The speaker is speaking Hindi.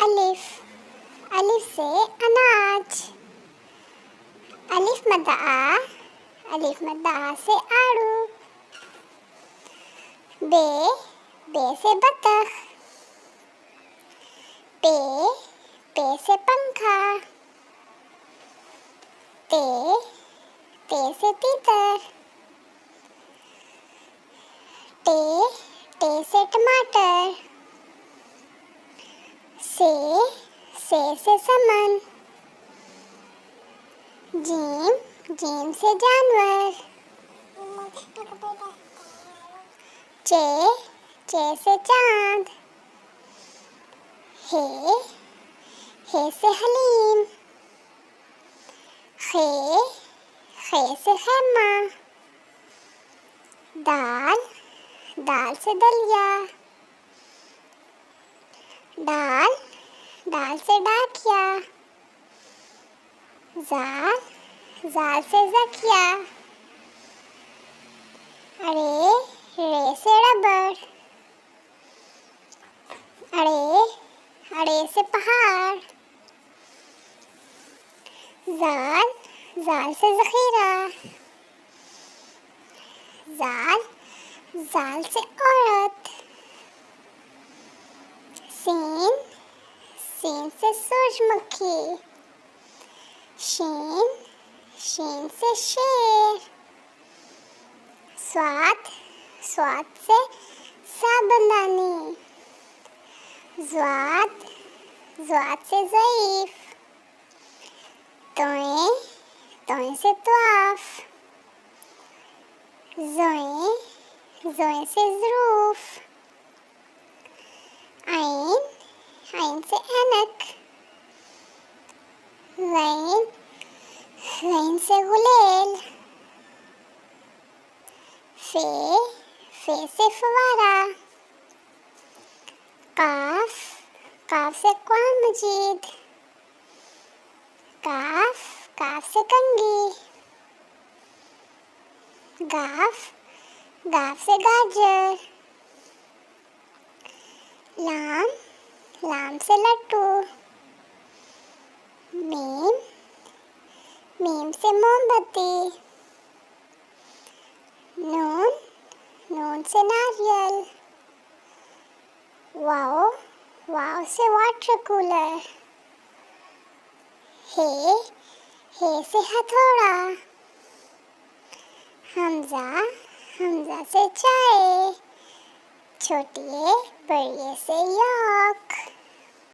अलिफ, अलिफ से अनाज। अलिफ मद्दा आ, अलिफ मद्दा आ से आड़ू। बे, बे से बतख। पे, पे से पंखा। ते, ते से तीतर। टे, टे से टमाटर। से समन। जीम, जीम से जानवर। चे, चे से चांद। हे से हलीम। खे से खैमा। दाल, दाल से दलिया। दाल, दाल से डाकिया। जाल, जाल से जकिया। अरे, रे से रबड़। अड़े, अड़े से पहाड़। जाल, जाल से ज़ख़ीरा। जाल, जाल से औरत। सीन, सीन से सूरजमुखी। शीन, शीन से शेर। स्वाद, स्वाद से साबुनदानी। ज़्वाद, ज़्वाद से ज़ईफ़। तोए, तोए से त्वाफ़। ज़ोए, ज़ोए से ज़रूफ़। आइन, आइन से ऐनक। ग़ैन, ग़ैन से गुलेल। फे से फवारा। काफ, काफ से कुरान मजीद। काफ, काफ से कंघी। गाफ, गाफ से गाजर। लाम, लाम से लट्टू। मीम, मीम से मोमबत्ती। नून, नून से नारियल। वाओ, वाओ से वाटर कूलर। हे से हथौड़ा। हमजा, हमजा से चाय। छोटी बड़े से यॉक।